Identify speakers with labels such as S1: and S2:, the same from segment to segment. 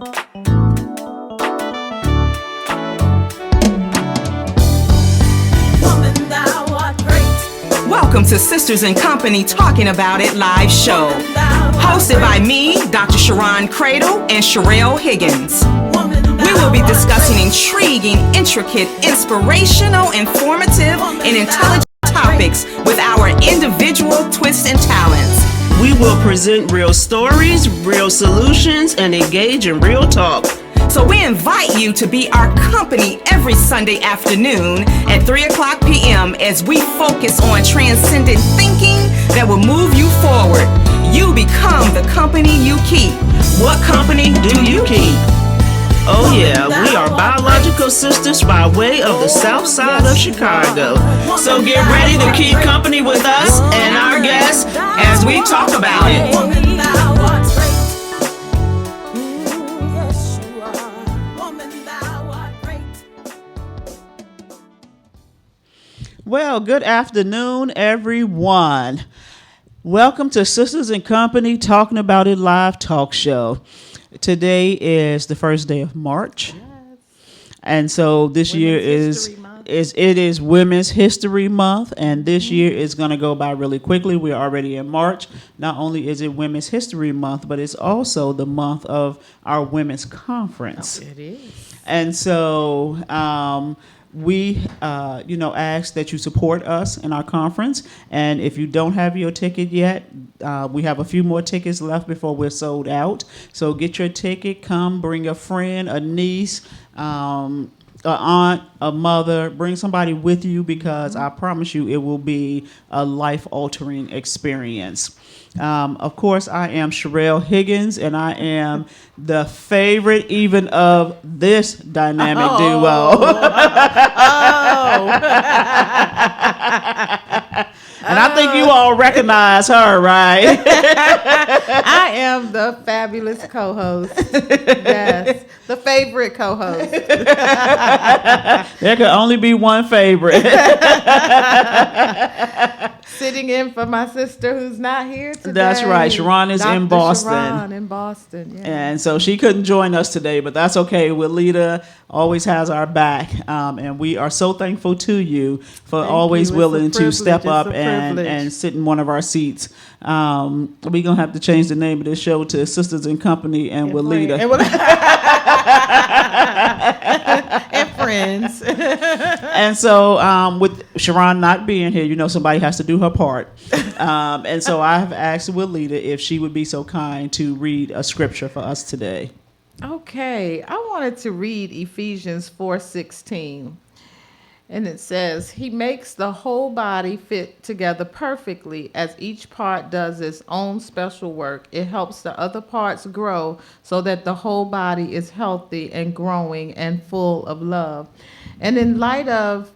S1: Welcome to Sisters in Company Talking About It live show. Hosted by me, Dr. Sharon Cradle and Sherelle Higgins. We will be discussing intriguing, intricate, inspirational, informative, and intelligent topics with our individual twists and talents.
S2: We will present real stories, real solutions, and engage in real talk.
S1: So we invite you to be our company every Sunday afternoon at 3 o'clock p.m. as we focus on transcendent thinking that will move you forward. You become the company you keep. What company do you keep?
S2: Oh yeah, we are biological sisters by way of the south side of Chicago. So get ready to keep company with us and our guests as we talk about it.
S3: Well, good afternoon, everyone. Welcome to Sisters in Company Talking About It live talk show. Today is the first day of March, and so this year is Women's History Month, and this year is going to go by really quickly. We're already in March. Not only is it Women's History Month, but it's also the month of our women's conference.
S4: It is,
S3: and so. We, ask that you support us in our conference. And if you don't have your ticket yet, we have a few more tickets left before we're sold out. So get your ticket. Come, bring a friend, a niece, an aunt, a mother. Bring somebody with you because I promise you it will be a life-altering experience. Of course, I am Sherelle Higgins, and I am the favorite even of this dynamic duo. And I think you all recognize her, right?
S4: I am the fabulous co-host. Yes, the favorite co-host.
S3: There could only be one favorite.
S4: Sitting in for my sister who's not here today.
S3: That's right. Sharon is in Boston.
S4: Sharon in Boston, yeah.
S3: And so she couldn't join us today, but that's okay. Walida always has our back. And we are so thankful to you for always willing to step up and sit in one of our seats. We're going to have to change the name of this show to Sisters in Company and Walida.
S4: And friends.
S3: And so with Sharon not being here, somebody has to do her part. And so I have asked Walida if she would be so kind to read a scripture for us today.
S4: Okay, I wanted to read Ephesians 4:16. And it says, he makes the whole body fit together perfectly as each part does its own special work. It helps the other parts grow so that the whole body is healthy and growing and full of love. And in light of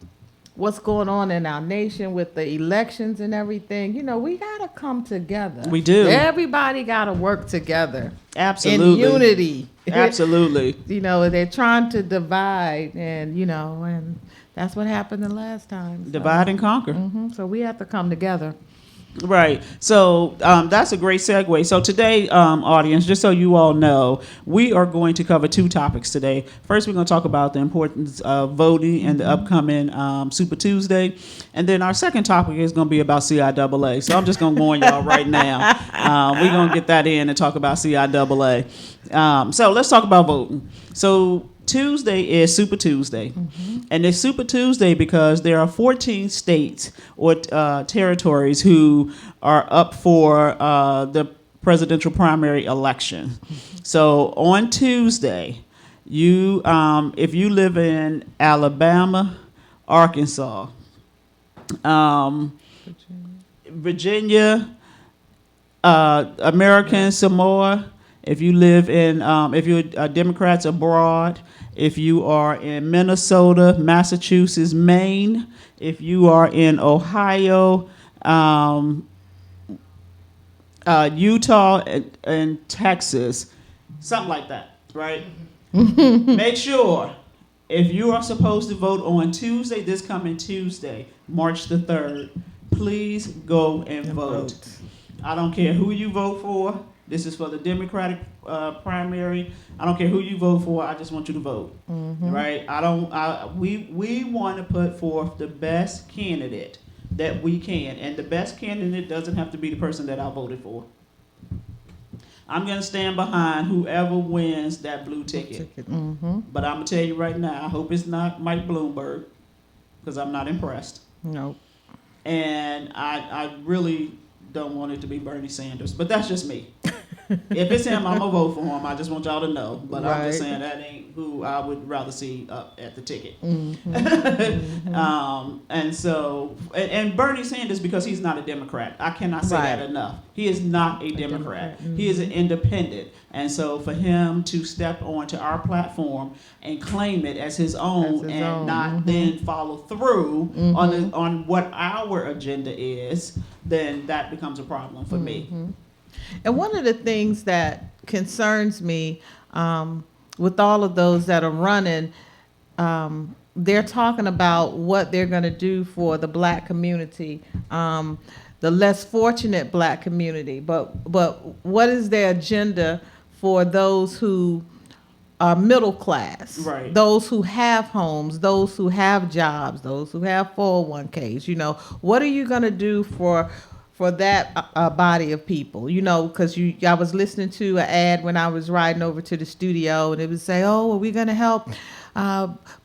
S4: what's going on in our nation with the elections and everything, we got to come together.
S3: We do.
S4: Everybody got to work together.
S3: Absolutely.
S4: In unity.
S3: Absolutely.
S4: They're trying to divide and that's what happened the last time. So.
S3: Divide and conquer.
S4: Mm-hmm. So we have to come together.
S3: Right. So that's a great segue. So today, audience, just so you all know, we are going to cover two topics today. First, we're going to talk about the importance of voting and the upcoming Super Tuesday. And then our second topic is going to be about CIAA. So I'm just going to warn y'all right now. We're going to get that in and talk about CIAA. So let's talk about voting. So Tuesday is Super Tuesday, and it's Super Tuesday because there are 14 states or territories who are up for the presidential primary election. So on Tuesday, you if you live in Alabama, Arkansas, Virginia, American Samoa, if you live in, if you're Democrats abroad, if you are in Minnesota, Massachusetts, Maine, if you are in Ohio, Utah, and Texas, something like that, right? Make sure if you are supposed to vote on Tuesday, this coming Tuesday, March the 3rd, please go and vote. I don't care who you vote for. This is for the Democratic primary. I don't care who you vote for. I just want you to vote. Right? We want to put forth the best candidate that we can, and the best candidate doesn't have to be the person that I voted for. I'm going to stand behind whoever wins that blue ticket. But I'm going to tell you right now, I hope it's not Mike Bloomberg, because I'm not impressed.
S4: Nope.
S3: And I really don't want it to be Bernie Sanders, but that's just me. If it's him, I'm going to vote for him. I just want y'all to know. But I'm just saying that ain't who I would rather see up at the ticket. And so, and Bernie Sanders, because he's not a Democrat. I cannot say that enough. He is not a Democrat. He is an independent. And so for him to step onto our platform and claim it as his own not then follow through on what our agenda is, then that becomes a problem for me.
S4: And one of the things that concerns me with all of those that are running, they're talking about what they're going to do for the black community, the less fortunate black community. But what is their agenda for those who are middle class, those who have homes, those who have jobs, those who have 401ks? You know, what are you going to do for that body of people? You know, because I was listening to an ad when I was riding over to the studio, and it would say, oh, well, we're going to help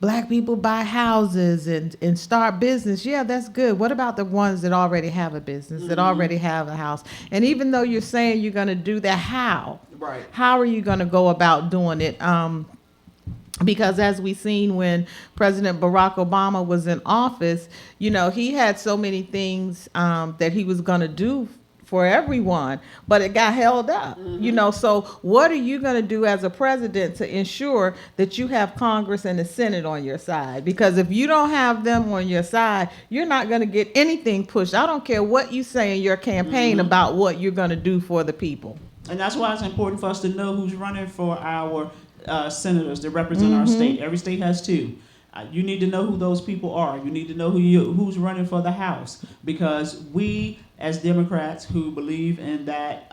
S4: black people buy houses and start business. Yeah, that's good. What about the ones that already have a business, that already have a house? And even though you're saying you're going to do that, how? How are you going to go about doing it? Because as we seen when President Barack Obama was in office, you know, he had so many things that he was going to do for everyone, but it got held up, you know. So what are you going to do as a president to ensure that you have Congress and the Senate on your side? Because if you don't have them on your side, you're not going to get anything pushed. I don't care what you say in your campaign about what you're going to do for the people.
S3: And that's why it's important for us to know who's running for our senators that represent our state. Every state has two. You need to know who those people are. You need to know who's running for the House, because we, as Democrats who believe in that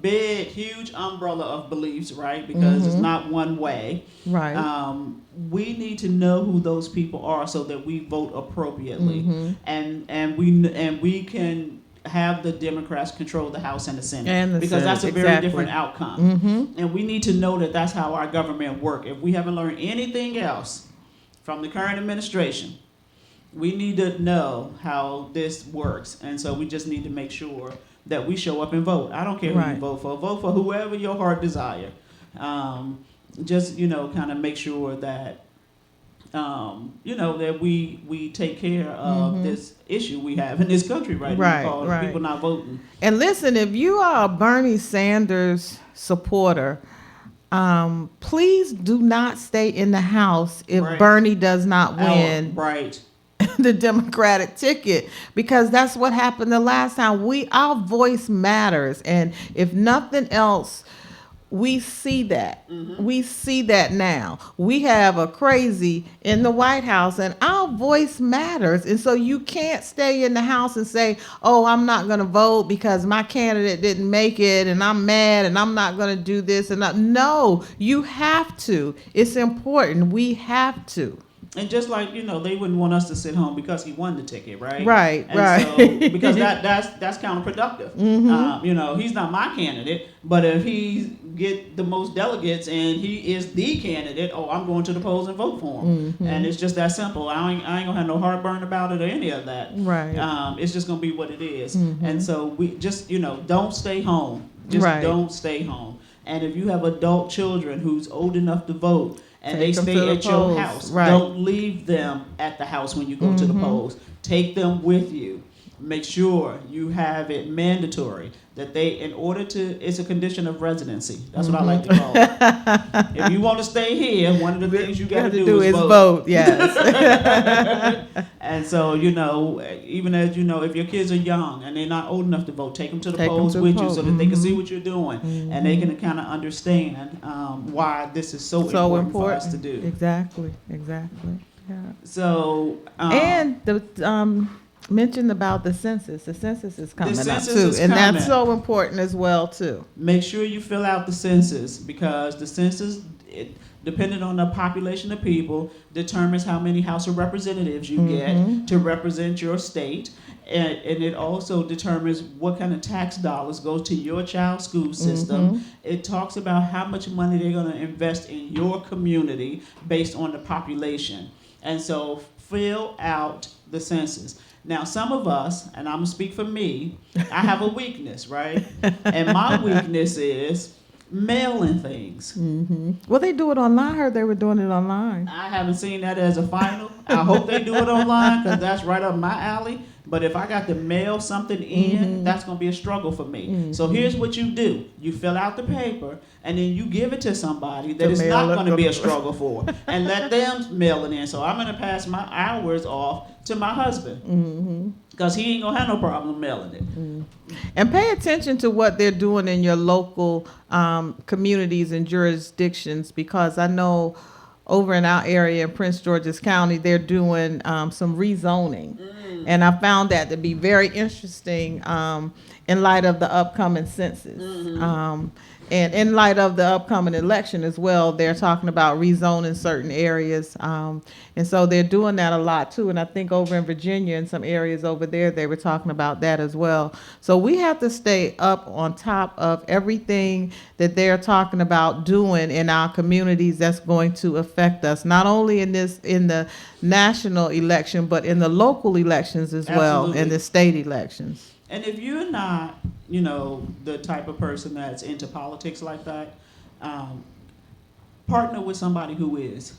S3: big, huge umbrella of beliefs, right? Because it's not one way. We need to know who those people are so that we vote appropriately, and we can have the Democrats control the House and the Senate, because that's a very different outcome. And we need to know that that's how our government works. If we haven't learned anything else from the current administration, we need to know how this works. And so we just need to make sure that we show up and vote. I don't care who you vote for. Vote for whoever your heart desire. Just, you know, kind of make sure that you know, that we take care of this issue we have in this country right now, people not voting.
S4: And listen, if you are a Bernie Sanders supporter, please do not stay in the House if Bernie does not win the Democratic ticket, because that's what happened the last time. Our voice matters, and if nothing else, we see that. We see that now. We have a crazy in the White House, and our voice matters. And so you can't stay in the House and say, oh, I'm not going to vote because my candidate didn't make it, and I'm mad, and I'm not going to do this. No, you have to. It's important. We have to.
S3: And just like, you know, they wouldn't want us to sit home because he won the ticket, right?
S4: So,
S3: because that's counterproductive. You know, he's not my candidate, but if he get the most delegates and he is the candidate, I'm going to the polls and vote for him. And it's just that simple. I ain't gonna have no heartburn about it or any of that. It's just gonna be what it is. And so we just, you know, don't stay home. Just don't stay home. And if you have adult children who's old enough to vote, and they stay at your house, don't leave them at the house when you go to the polls. Take them with you. Make sure you have it mandatory that it's a condition of residency. That's what I like to call it. If you want to stay here, one of the things you got to do is vote.
S4: Yes.
S3: And so, you know, even as you know, if your kids are young and they're not old enough to vote, take them to the polls with you so that they can see what you're doing, and they can kind of understand why this is so important for us to do.
S4: Exactly. Yeah.
S3: So
S4: and mentioned about the census. The census is coming
S3: census
S4: up too,
S3: is
S4: and
S3: coming.
S4: that's so important as well too.
S3: Make sure you fill out the census, because the census, depending on the population of people, determines how many House of Representatives you get to represent your state. And it also determines what kind of tax dollars goes to your child's school system. It talks about how much money they're going to invest in your community based on the population. And so fill out the census. Now, some of us, and I'm going to speak for me, I have a weakness, right? And my weakness is mailing things.
S4: Well, they do it online. I heard they were doing it online.
S3: I haven't seen that as a final. I hope they do it online, because that's right up my alley. But if I got to mail something in, that's going to be a struggle for me. So here's what you do. You fill out the paper, and then you give it to somebody that it's not going to be a struggle for, and let them mail it in. So I'm going to pass my hours off to my husband, because he ain't going to have no problem mailing it.
S4: And pay attention to what they're doing in your local communities and jurisdictions, because I know over in our area in Prince George's County, they're doing some rezoning. And I found that to be very interesting in light of the upcoming census. And in light of the upcoming election as well, they're talking about rezoning certain areas. And so they're doing that a lot too. And I think over in Virginia and some areas over there, they were talking about that as well. So we have to stay up on top of everything that they're talking about doing in our communities that's going to affect us, not only in the national election, but in the local elections as well,
S3: Absolutely.
S4: and the state elections.
S3: And if you're not, the type of person that's into politics like that, partner with somebody who is.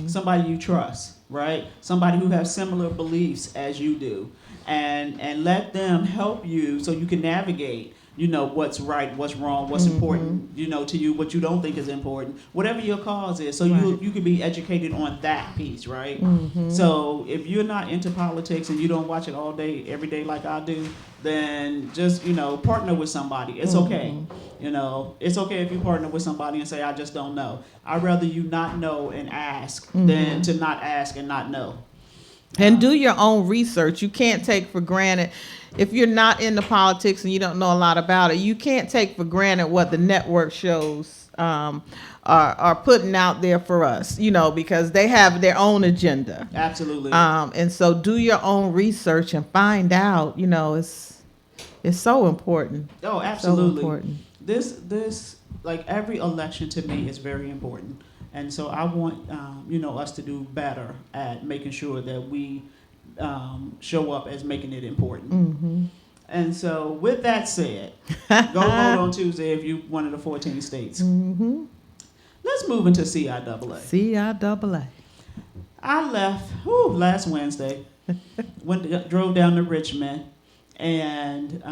S3: Somebody you trust, right? Somebody who has similar beliefs as you do. And let them help you so you can navigate, what's right, what's wrong, what's important, to you, what you don't think is important, whatever your cause is. So you can be educated on that piece, right? So if you're not into politics and you don't watch it all day, every day like I do, then just, partner with somebody. It's okay. It's okay if you partner with somebody and say, I just don't know. I'd rather you not know and ask than to not ask and not know.
S4: And do your own research. You can't take for granted, if you're not into politics and you don't know a lot about it, you can't take for granted what the network shows are putting out there for us, because they have their own agenda.
S3: Absolutely.
S4: And so do your own research and find out, it's so important.
S3: Oh, absolutely.
S4: So important.
S3: This like every election to me is very important. And so I want, us to do better at making sure that we show up as making it important. And so with that said, go vote on Tuesday if you're one of the 14 states. Let's move into CIAA.
S4: CIAA.
S3: I left last Wednesday, drove down to Richmond, and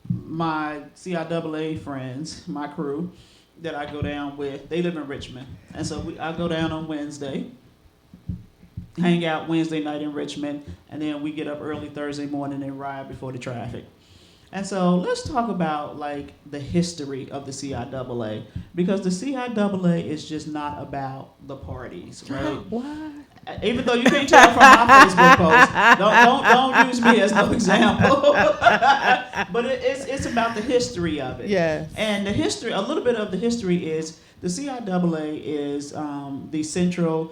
S3: my CIAA friends, my crew, that I go down with, they live in Richmond. And so I go down on Wednesday, hang out Wednesday night in Richmond, and then we get up early Thursday morning and ride before the traffic. And so let's talk about the history of the CIAA, because the CIAA is just not about the parties, right?
S4: What?
S3: Even though you can't tell from my Facebook post, don't use me as no example. But it's about the history of it.
S4: Yes.
S3: And the history, a little bit of the history is the CIAA is the Central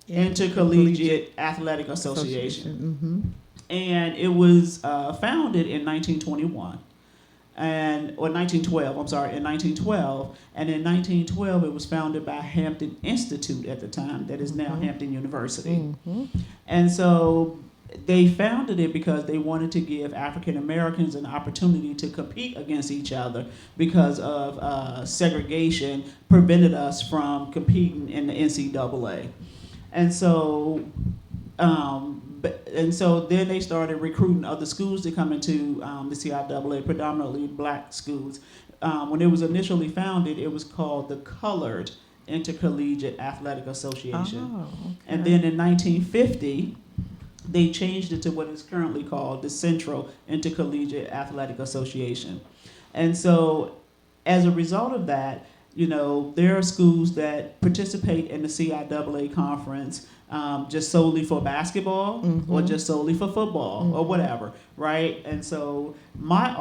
S3: Intercollegiate Athletic Association. And it was founded in 1921. Or 1912, I'm sorry, in 1912. And in 1912, it was founded by Hampton Institute at the time, that is now Hampton University. And so they founded it because they wanted to give African Americans an opportunity to compete against each other, because of segregation prevented us from competing in the NCAA. And so then they started recruiting other schools to come into the CIAA, predominantly black schools. When it was initially founded, it was called the Colored Intercollegiate Athletic Association.
S4: Oh, okay.
S3: And then in 1950, they changed it to what is currently called the Central Intercollegiate Athletic Association. And so as a result of that, there are schools that participate in the CIAA conference just solely for basketball or just solely for football or whatever, right? And so my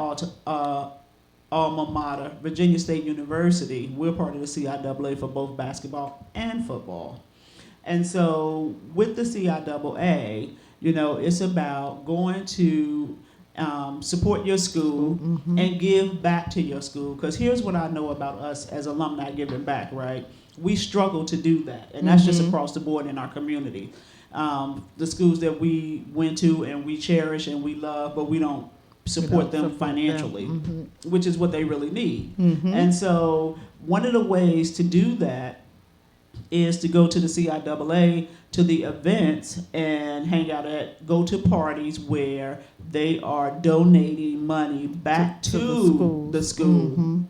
S3: alma mater, Virginia State University, we're part of the CIAA for both basketball and football. And so with the CIAA, it's about going to support your school and give back to your school. Because here's what I know about us as alumni giving back, right? We struggle to do that. And that's just across the board in our community. The schools that we went to and we cherish and we love, but we don't support them financially, which is what they really need. And so one of the ways to do that is to go to the CIAA, to the events, and go to parties where they are donating money back to the school.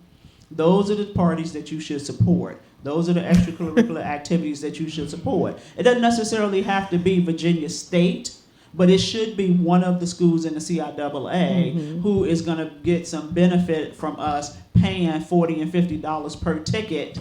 S3: Those are the parties that you should support. Those are the extracurricular activities that you should support. It doesn't necessarily have to be Virginia State, but it should be one of the schools in the CIAA who is going to get some benefit from us paying $40 and $50 per ticket.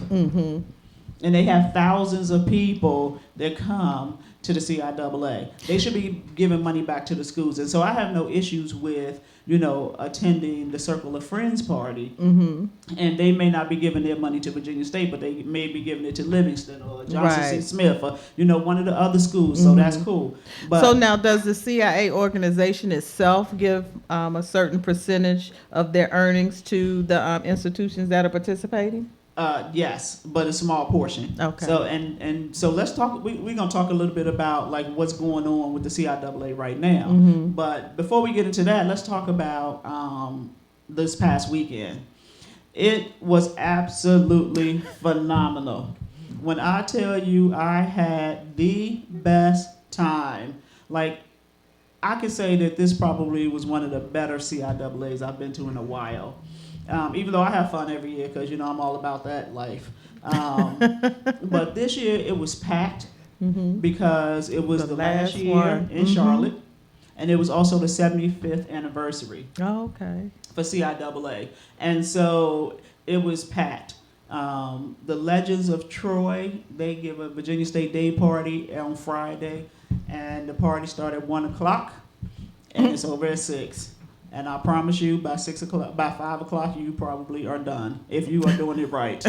S3: And they have thousands of people that come to the CIAA. They should be giving money back to the schools. And so I have no issues with, attending the Circle of Friends party. And they may not be giving their money to Virginia State, but they may be giving it to Livingston or Johnson C. Smith or, one of the other schools. So that's cool. But
S4: so now, does the CIA organization itself give a certain percentage of their earnings to the institutions that are participating?
S3: Yes, but a small portion.
S4: Okay.
S3: So and so let's talk. We're gonna talk a little bit about like what's going on with the CIAA right now. But before we get into that, let's talk about this past weekend. It was absolutely phenomenal. When I tell you, I had the best time. Like, I could say that this probably was one of the better CIAAs I've been to in a while. Even though I have fun every year because, I'm all about that life. But this year it was packed because it was the last year in Charlotte. And it was also the 75th anniversary for CIAA. And so it was packed. The Legends of Troy, they give a Virginia State Day party on Friday. And the party started at 1 o'clock. And it's over at 6. And I promise you, by 5 o'clock, you probably are done if you are doing it right.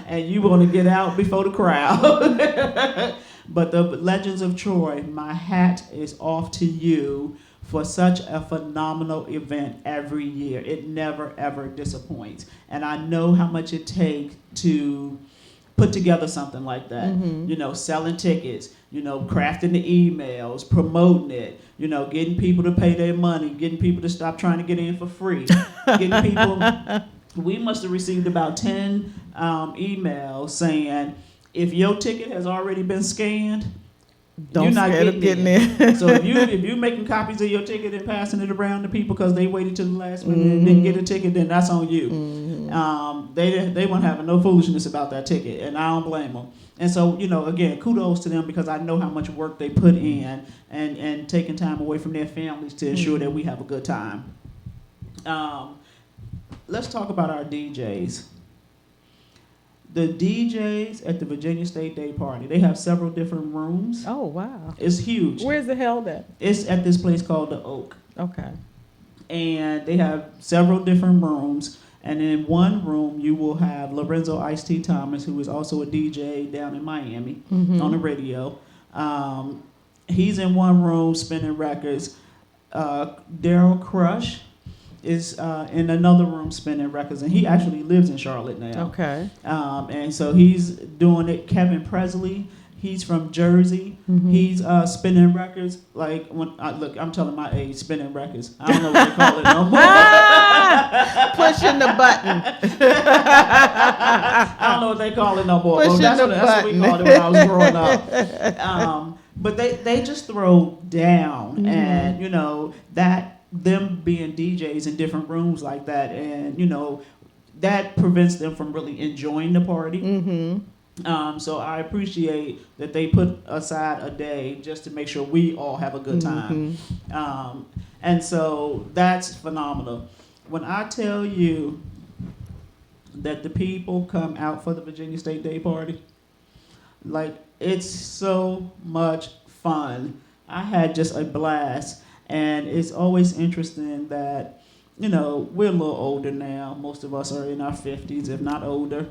S3: And you want to get out before the crowd. But the Legends of Troy, my hat is off to you for such a phenomenal event every year. It never, ever disappoints. And I know how much it takes to put together something like that. Selling tickets, crafting the emails, promoting it, getting people to pay their money, getting people to stop trying to get in for free, getting people. We must have received about 10 emails saying, if your ticket has already been scanned, you're not getting in. So if you're making copies of your ticket and passing it around to people because they waited till the last minute and didn't get a ticket, then that's on you. They weren't having no foolishness about that ticket, and I don't blame them. And so, again, kudos to them because I know how much work they put in and taking time away from their families to ensure that we have a good time. Let's talk about our DJs. The DJs at the Virginia State Day Party, they have several different rooms.
S4: Oh, wow.
S3: It's huge.
S4: Where's it held at?
S3: It's at this place called the Oak.
S4: Okay.
S3: And they have several different rooms. And in one room, you will have Lorenzo Ice-T Thomas, who is also a DJ down in Miami on the radio. He's in one room spinning records. Daryl Crush is in another room spinning records, and he actually lives in Charlotte now.
S4: Okay.
S3: And so he's doing it. Kevin Presley, he's from Jersey. He's spinning records. Like I'm telling my age, spinning records. I don't know what they call it no more.
S4: Pushing the button.
S3: I don't know what they call it no more.
S4: Pushing
S3: That's
S4: the
S3: what we called it when I was growing up. But they just throw down, and that them being DJs in different rooms like that, and that prevents them from really enjoying the party. So I appreciate that they put aside a day just to make sure we all have a good time. And so that's phenomenal. When I tell you that the people come out for the Virginia State Day Party, Like, it's so much fun. I had just a blast. And it's always interesting that, you know, we're a little older now. Most of us are in our 50s, if not older.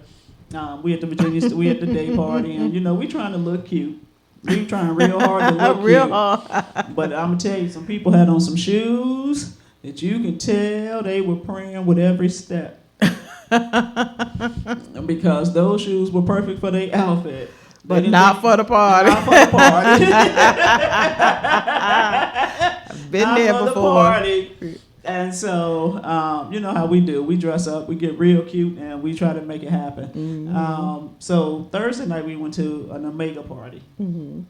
S3: We at the we at the day party, and, you know, we trying to look cute. We trying real hard to look
S4: Real
S3: cute.
S4: hard.
S3: But I'm going to tell you, some people had on some shoes that you can tell they were praying with every step. Because those shoes were perfect for their outfit.
S4: But not for the party.
S3: Not for the party.
S4: Been
S3: not
S4: there
S3: for
S4: before.
S3: The party. And so, you know how we do. We dress up, we get real cute, and we try to make it happen.
S4: Mm-hmm.
S3: So Thursday night we went to an Omega party.
S4: Mm-hmm.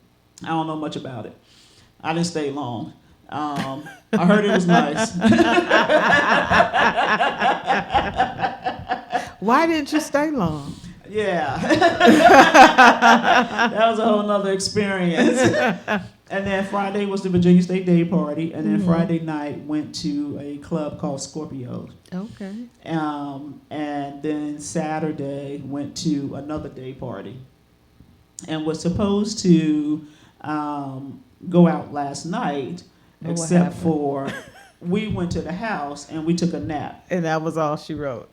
S3: I don't know much about it. I didn't stay long. I heard it was nice.
S4: Why didn't you stay long?
S3: Yeah. That was a whole nother experience. And then Friday was the Virginia State Day Party. And then Friday night went to a club called Scorpio.
S4: Okay.
S3: And then Saturday went to another day party. And was supposed to go out last night, except for we went to the house and we took a nap.
S4: And that was all she wrote.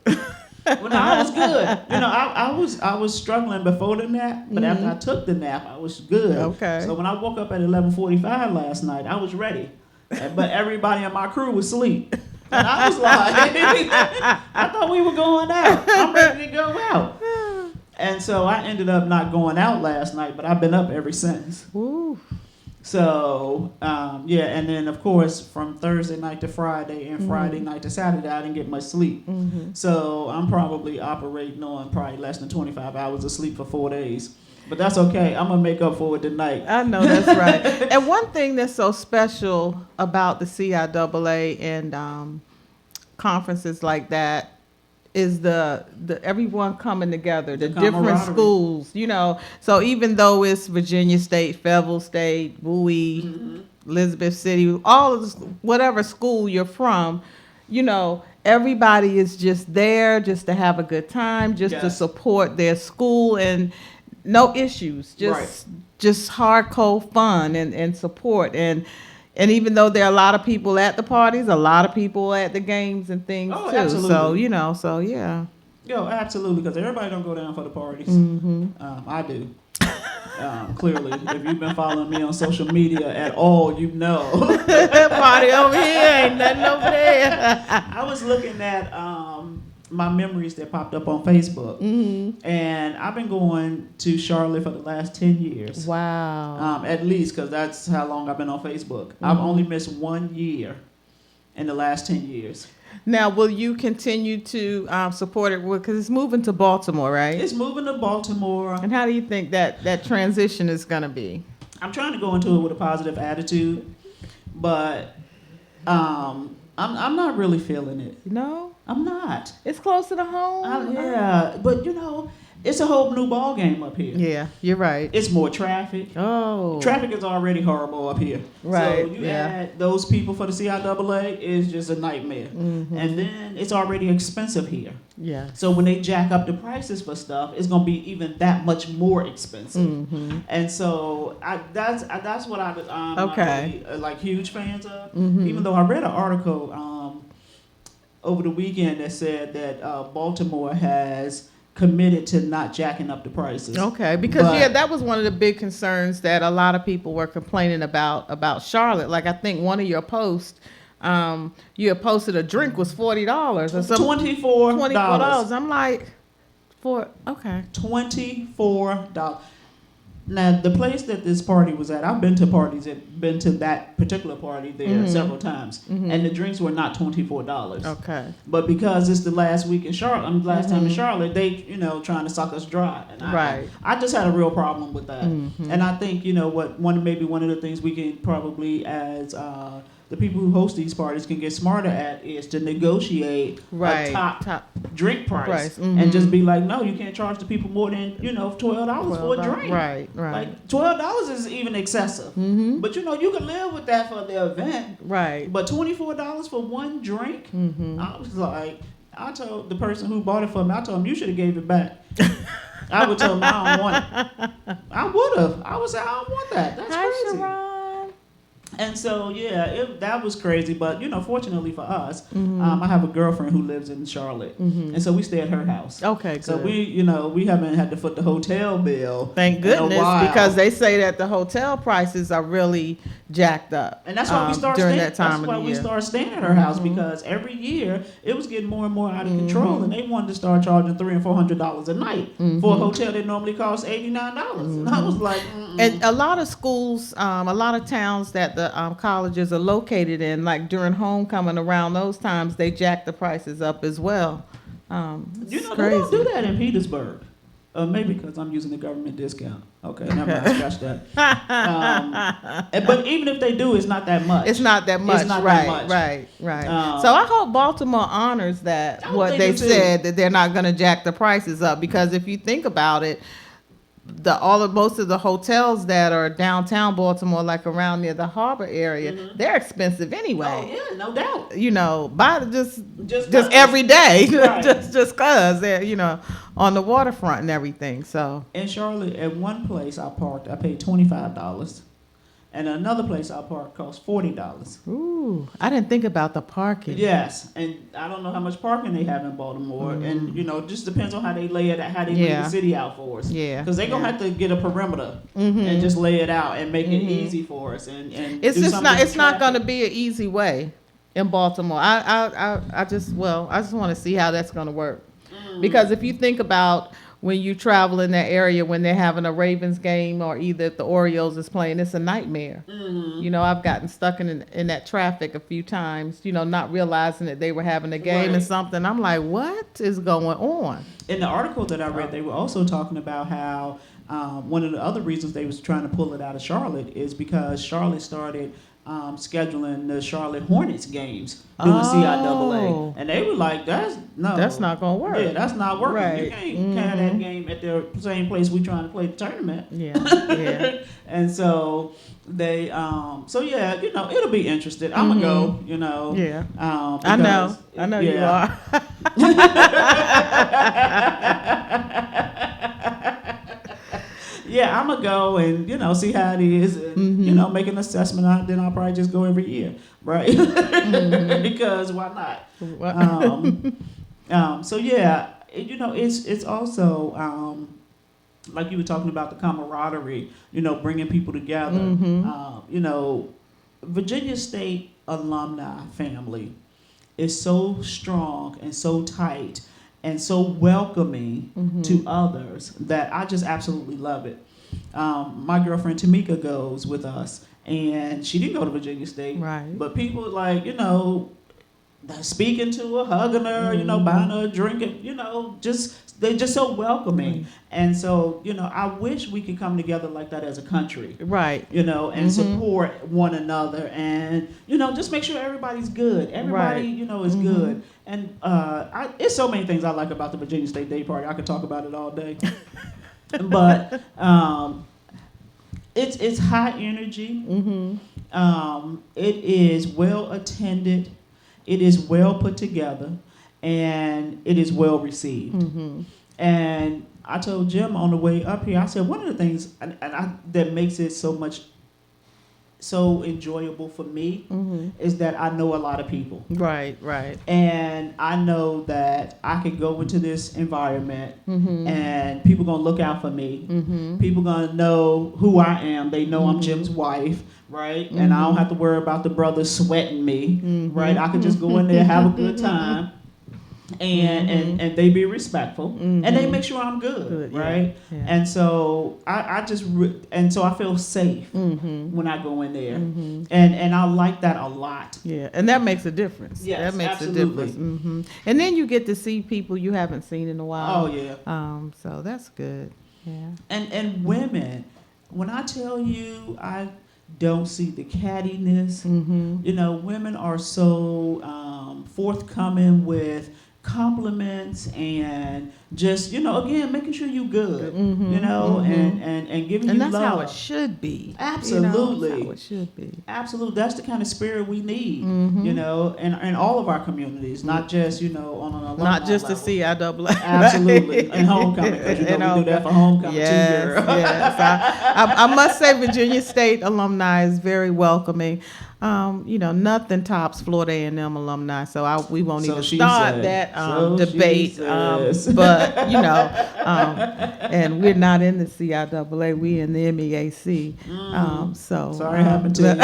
S3: Well, no, I was good. You know, I was struggling before the nap, but after I took the nap, I was good.
S4: Okay.
S3: So when I woke up at 11:45 last night, I was ready, but everybody in my crew was asleep, and I was like, I thought we were going out. I'm ready to go out. And so I ended up not going out last night, but I've been up ever since.
S4: Woo.
S3: So, yeah, and then, of course, from Thursday night to Friday and Friday night to Saturday, I didn't get much sleep. So I'm probably operating on probably less than 25 hours of sleep for 4 days. But that's okay. I'm going to make up for it tonight.
S4: I know that's right. And one thing that's so special about the CIAA and conferences like that is the everyone coming together, the different
S3: camaraderie.
S4: schools, you know. So even though it's Virginia State, Fayetteville State, Bowie, Elizabeth City, all of the, whatever school you're from, you know, everybody is just there just to have a good time, just to
S3: Yes.
S4: support their school, and no issues, just hardcore fun and support. And even though there are a lot of people at the parties, a lot of people at the games and things
S3: Oh,
S4: too.
S3: absolutely.
S4: So, you know, so yeah.
S3: Yo, absolutely, because everybody don't go down for the parties. I do. Clearly, if you've been following me on social media at all, you know.
S4: Party over here, ain't nothing over there.
S3: I was looking at my memories that popped up on Facebook, and I've been going to Charlotte for the last 10 years.
S4: Wow.
S3: At least, because that's how long I've been on Facebook. I've only missed 1 year in the last 10 years.
S4: Now, will you continue to support it? Because it's moving to Baltimore, right?
S3: It's moving to Baltimore.
S4: And how do you think that transition is going to be?
S3: I'm trying to go into it with a positive attitude, but I'm not really feeling it.
S4: No?
S3: I'm not.
S4: It's closer to home?
S3: Yeah, but you know, it's a whole new ball game up here.
S4: Yeah, you're right.
S3: It's more traffic.
S4: Oh.
S3: Traffic is already horrible up here.
S4: Right,
S3: So you
S4: yeah.
S3: add those people for the CIAA, is just a nightmare. And then it's already expensive here.
S4: Yeah.
S3: So when they jack up the prices for stuff, it's gonna be even that much more expensive. And so that's what I'm
S4: Okay.
S3: really, like huge fans of. Even though I read an article over the weekend that said that Baltimore has committed to not jacking up the prices.
S4: Okay, because that was one of the big concerns that a lot of people were complaining about Charlotte. Like I think one of your posts, you had posted a drink was $40 or something.
S3: $24.
S4: I'm like, okay.
S3: $24. Now the place that this party was at, I've been to parties been to that particular party there several times, and the drinks were not $24.
S4: Okay.
S3: But because it's the last week in Charlotte, last time in Charlotte, they trying to suck us dry. And I just had a real problem with that. And I think one of the things we can probably as the people who host these parties can get smarter at is to negotiate a top drink price. And just be like, no, you can't charge the people more than $12 for a drink.
S4: Right.
S3: Like $12 is even excessive. But you can live with that for the event.
S4: Right.
S3: But $24 for one drink, I was like, I told the person who bought it for me, I told him you should have gave it back. I would tell them I don't want it. I would have. I would say I don't want that. That's
S4: Hi,
S3: crazy.
S4: Sharon.
S3: And so, yeah, that was crazy. But, fortunately for us, I have a girlfriend who lives in Charlotte. And so we stay at her house.
S4: Okay, good.
S3: So we haven't had to foot the hotel bill.
S4: Thank
S3: in a
S4: goodness,
S3: while.
S4: because they say that the hotel prices are really jacked up.
S3: And that's why we start
S4: during
S3: staying.
S4: that time
S3: That's
S4: of
S3: why
S4: the
S3: we
S4: year.
S3: start staying at her house, because every year it was getting more and more out of control, and they wanted to start charging $300 and $400 a night for a hotel that normally costs $89. And I was like,
S4: And a lot of schools, a lot of towns that the colleges are located in, like during homecoming around those times, they jack the prices up as well. It's
S3: they don't
S4: crazy.
S3: do that in Petersburg. Maybe because I'm using the government discount. Okay, never mind, scratch that. But even if they do, it's not that much.
S4: It's not that much,
S3: It's not
S4: right,
S3: that much.
S4: right. So I hope Baltimore honors that,
S3: I
S4: what
S3: think
S4: they
S3: they do.
S4: said, that they're not going to jack the prices up, because if you think about it, most of the hotels that are downtown Baltimore, like around near the harbor area, they're expensive anyway.
S3: Oh yeah, no doubt.
S4: By just
S3: Just
S4: every day,
S3: Right.
S4: just cause they're on the waterfront and everything. So
S3: In Charlotte, at one place I parked, I paid $25, and another place I parked cost $40.
S4: ooh, I didn't think about the parking.
S3: Yes, and I don't know how much parking they have in Baltimore, and it just depends on how they lay it, how they lay
S4: Yeah.
S3: the city out for us.
S4: Yeah,
S3: because they're gonna
S4: yeah.
S3: have to get a perimeter and just lay it out and make it easy for us. And
S4: It's
S3: do
S4: just
S3: something
S4: not.
S3: with
S4: It's not going to
S3: traffic.
S4: be an easy way in Baltimore. I just want to see how that's going to work, because if you think about when you travel in that area when they're having a Ravens game, or either if the Orioles is playing, it's a nightmare. I've gotten stuck in that traffic a few times. Not realizing that they were having a game and
S3: Right.
S4: something. I'm like, what is going on?
S3: In the article that I read, they were also talking about how one of the other reasons they was trying to pull it out of Charlotte is because Charlotte started scheduling the Charlotte Hornets games doing CIAA, and they were like, "That's
S4: not going to work."
S3: Yeah, that's not working.
S4: Right.
S3: You can't have that game at the same place we trying to play the tournament."
S4: Yeah.
S3: And so they, it'll be interesting. I'm gonna go.
S4: Yeah. I
S3: because-
S4: know you
S3: yeah.
S4: are.
S3: Yeah, I'm gonna go and see how it is, and make an assessment. Then I'll probably just go every year, right? Because why not? So yeah, it's also like you were talking about the camaraderie, bringing people together. Virginia State alumni family is so strong and so tight and so welcoming to others that I just absolutely love it. My girlfriend Tamika goes with us, and she didn't go to Virginia State,
S4: Right.
S3: but people speaking to her, hugging her, buying her a drink, and they're just so welcoming. And so I wish we could come together like that as a country.
S4: Right.
S3: And support one another, and just make sure everybody's good. Everybody, is good. And it's so many things I like about the Virginia State Day Party. I could talk about it all day. But it's high energy. It is well attended. It is well put together, and it is well received. And I told Jim on the way up here, I said one of the things that makes it so enjoyable for me is that I know a lot of people.
S4: Right.
S3: And I know that I can go into this environment and people gonna look out for me. People gonna know who I am. They know I'm Jim's wife, right? And I don't have to worry about the brothers sweating me, right? I can just go in there, have a good time. And they be respectful, and they make sure I'm good, right?
S4: Yeah.
S3: And so so I feel safe when I go in there, and I like that a lot.
S4: Yeah, and that makes a difference.
S3: Yes,
S4: that makes
S3: absolutely.
S4: a difference. And then you get to see people you haven't seen in a while.
S3: Oh yeah.
S4: So that's good. Yeah.
S3: And women, when I tell you I don't see the cattiness, women are so forthcoming with compliments and just, again, making sure you good, and giving
S4: And
S3: you
S4: that's
S3: love.
S4: how it should be.
S3: Absolutely.
S4: That's how it should be.
S3: Absolutely. That's the kind of spirit we need, in all of our communities, not just, on an alumni
S4: Not just
S3: level.
S4: the CIAA.
S3: Absolutely. And homecoming, because we do that for homecoming too, girl.
S4: Yes. I must say Virginia State alumni is very welcoming. Nothing tops Florida A&M alumni, so we won't
S3: So
S4: even
S3: she
S4: start
S3: said.
S4: that
S3: So she
S4: debate.
S3: says.
S4: But and we're not in the CIAA, we in the MEAC. So
S3: Sorry it happened to you.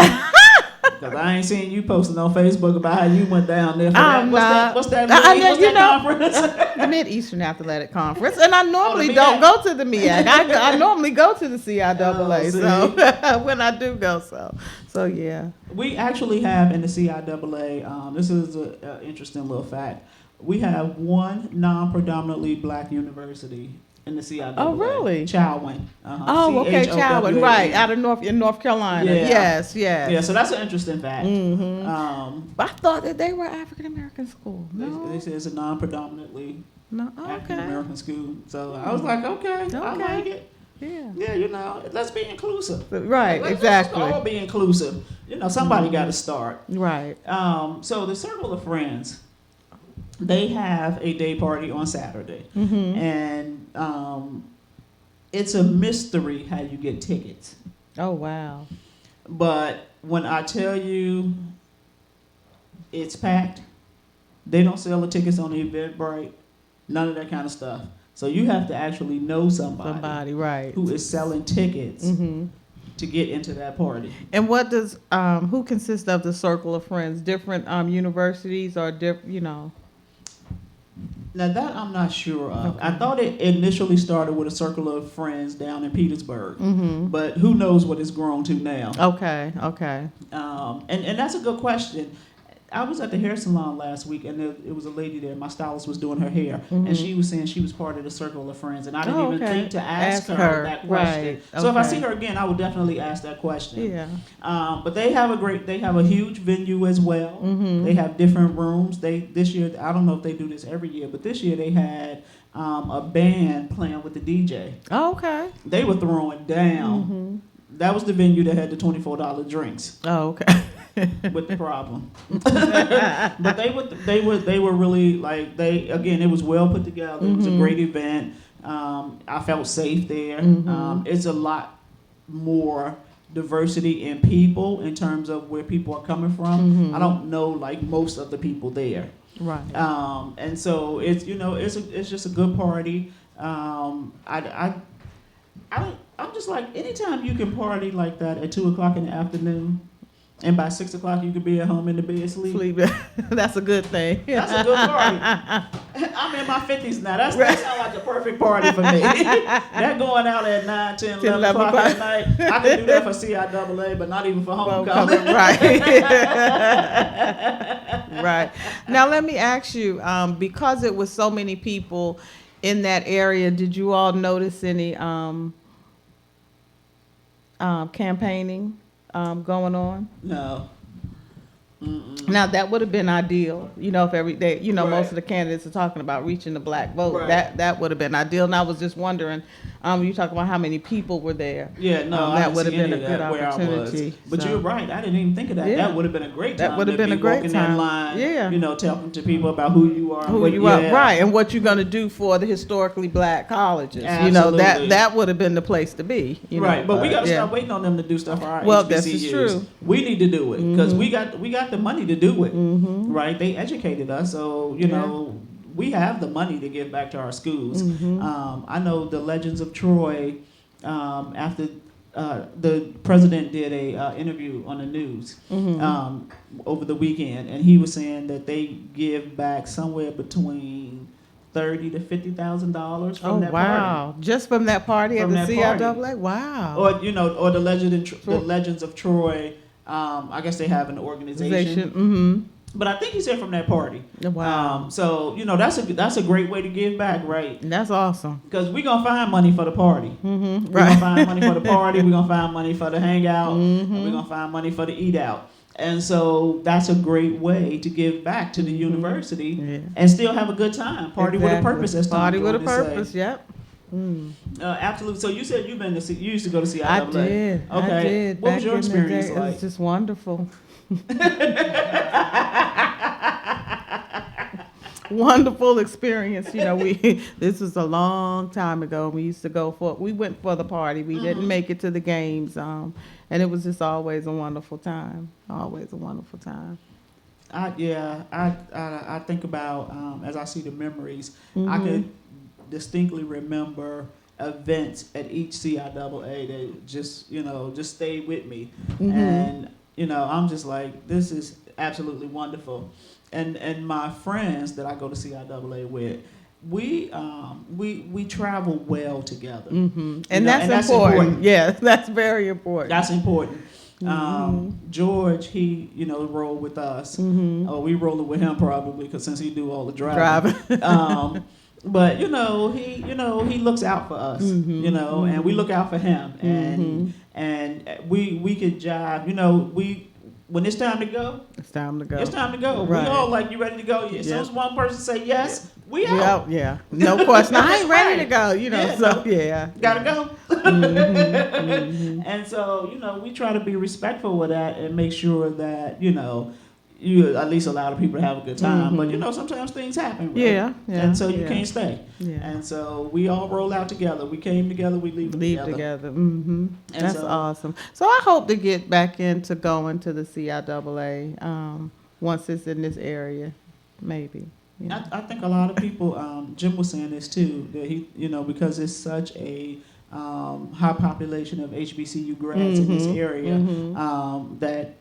S3: Because I ain't seen you posting on Facebook about how you went down there for that. What's that conference?
S4: The Mid-Eastern Athletic Conference, and I normally
S3: the
S4: don't
S3: MEAC.
S4: go to the MEAC. I normally go to the CIAA,
S3: see.
S4: so when I do go, so yeah.
S3: We actually have in the CIAA, this is an interesting little fact, we have one non-predominantly black university in the CIAA.
S4: Oh, really?
S3: Chowin.
S4: Oh, okay, Chowin, right, out of North Carolina.
S3: Yeah.
S4: Yes.
S3: Yeah, so that's an interesting fact.
S4: But I thought that they were African American school. No,
S3: They say it's a non-predominantly
S4: no,
S3: African
S4: okay,
S3: American school. So I was like, okay, I like it.
S4: yeah,
S3: Yeah, let's be inclusive.
S4: right,
S3: Let's
S4: exactly,
S3: all be inclusive. Somebody got to start.
S4: right.
S3: So the Circle of Friends, they have a day party on Saturday, and it's a mystery how you get tickets.
S4: Oh wow.
S3: But when I tell you it's packed, they don't sell the tickets on the Eventbrite, none of that kind of stuff. So you have to actually know somebody
S4: right.
S3: who is selling tickets to get into that party.
S4: And what does who consists of the Circle of Friends? Different universities or
S3: Now that I'm not sure of.
S4: Okay.
S3: I thought it initially started with a Circle of Friends down in Petersburg, but who knows what it's grown to now.
S4: Okay.
S3: And that's a good question. I was at the hair salon last week, and it was a lady there. My stylist was doing her hair, and she was saying she was part of the Circle of Friends, and I didn't even think to ask her that question.
S4: Right.
S3: So if I
S4: Okay.
S3: see her again, I would definitely ask that question.
S4: Yeah.
S3: But they have a huge venue as well. They have different rooms. This year, I don't know if they do this every year, but this year they had a band playing with the DJ.
S4: Oh, okay.
S3: They were throwing down. That was the venue that had the $24 drinks.
S4: Oh, okay.
S3: With the problem. But they were really it was well put together. It was a great event. I felt safe there. It's a lot more diversity in people in terms of where people are coming from. I don't know most of the people there.
S4: Right.
S3: And so it's just a good party. I'm just like, anytime you can party like that at 2:00 in the afternoon, and by 6:00 you could be at home in the bed sleep.
S4: That's a good thing.
S3: That's a good party. I'm in my 50s now. That sounds like the perfect party for me. That going out at 9, 10, 11 o'clock at night. I could do that for CIAA, but not even for homecoming.
S4: Right. Right. Now let me ask you, because it was so many people in that area, did you all notice any campaigning going on?
S3: No.
S4: Now that would have been ideal, if every day,
S3: Right.
S4: most of the candidates are talking about reaching the black vote.
S3: Right.
S4: That would have been ideal. And I was just wondering, you talk about how many people were there.
S3: Yeah, no, I
S4: that
S3: didn't
S4: would have
S3: see
S4: been a
S3: any of
S4: good
S3: that where I was.
S4: opportunity.
S3: But
S4: So-
S3: you're right. I didn't even think of that.
S4: Yeah.
S3: That would have been a great time.
S4: That would have
S3: to
S4: been
S3: be
S4: a great
S3: walking
S4: time.
S3: in line,
S4: Yeah.
S3: talking to people about who you are.
S4: Who you are, right, and what you're going to do for the historically black colleges.
S3: Absolutely.
S4: That would have been the place to be.
S3: Right, but we got to
S4: yeah.
S3: stop waiting on them to do stuff for our
S4: Well,
S3: HBCUs.
S4: this is true.
S3: We need to do it because we got the money to do it. Right, they educated us, so we have the money to give back to our schools. I know the Legends of Troy. After the president did a interview on the news over the weekend, and he was saying that they give back somewhere between $30,000 to $50,000 from that party.
S4: Wow! Just from that party
S3: From
S4: at the
S3: that
S4: CIAA.
S3: party.
S4: Wow!
S3: Or the Legends of Troy. I guess they have an organization.
S4: Mm-hmm.
S3: But I think he said from that party.
S4: Wow!
S3: So that's a great way to give back, right?
S4: That's awesome.
S3: Because we're gonna find money for the party.
S4: Mm-hmm.
S3: We're gonna find money for the party. We're gonna find money for the hangout. And we're gonna find money for the eat out. And so that's a great way to give back to the university
S4: Yeah.
S3: and still have a good time. Party with a
S4: Exactly.
S3: purpose, as Tom
S4: Party with a
S3: Jordan say.
S4: purpose. Yep.
S3: Absolutely. So you said you used to go to CIAA.
S4: I did.
S3: Okay.
S4: I did.
S3: What was your
S4: Back in the
S3: experience
S4: day,
S3: like?
S4: It was just wonderful. Wonderful experience. You know, this was a long time ago. We used to we went for the party. We didn't make it to the games. And it was just always a wonderful time. Always a wonderful time.
S3: I think about as I see the memories, I could distinctly remember events at each CIAA that just stayed with me, and I'm just like, this is absolutely wonderful, and my friends that I go to CIAA with, we travel well together,
S4: And that's important. Yeah, that's very important.
S3: That's important. George, he rolled with us. Oh, we rolling with him probably because since he do all the driving. But he looks out for us. And we look out for him, and we could jive. When it's time to go,
S4: It's time to go.
S3: it's time to go.
S4: Right.
S3: We all like, you ready to go? As soon as one person say yes, we
S4: We
S3: out.
S4: out. Yeah. No question. I ain't ready to go.
S3: Gotta go. And so, we try to be respectful with that and make sure that, you at least allow the people to have a good time. But, sometimes things happen. Right?
S4: Yeah.
S3: And so you can't stay.
S4: Yeah.
S3: And so we all roll out together. We came together, we leave together.
S4: That's
S3: so-
S4: awesome. So I hope to get back into going to the CIAA once it's in this area, maybe.
S3: I think a lot of people, Jim was saying this too, that he, because it's such a high population of HBCU grads in this area, that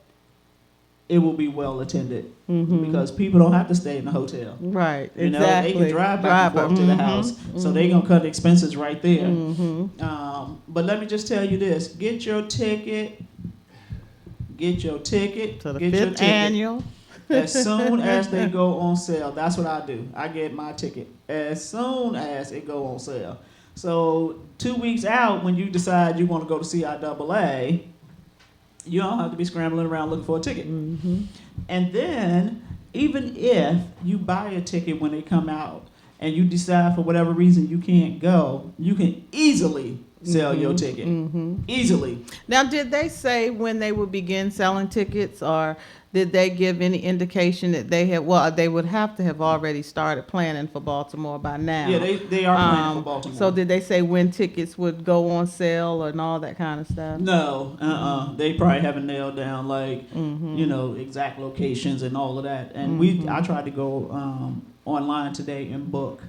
S3: it will be well attended because people don't have to stay in the hotel.
S4: Right.
S3: They
S4: Exactly.
S3: can drive back and forth to the house, so they're gonna cut expenses right there. But let me just tell you this: get your ticket.
S4: To the
S3: get your
S4: 5th annual.
S3: As soon as they go on sale. That's what I do. I get my ticket as soon as it go on sale. So 2 weeks out, when you decide you want to go to CIAA, you don't have to be scrambling around looking for a ticket. And then, even if you buy a ticket when they come out and you decide for whatever reason you can't go, you can easily sell your ticket. Easily.
S4: Now, did they say when they would begin selling tickets, or did they give any indication that they would have to have already started planning for Baltimore by now?
S3: Yeah, they are planning for Baltimore.
S4: So did they say when tickets would go on sale and all that kind of stuff?
S3: No, they probably haven't nailed down exact locations and all of that. And I tried to go online today and book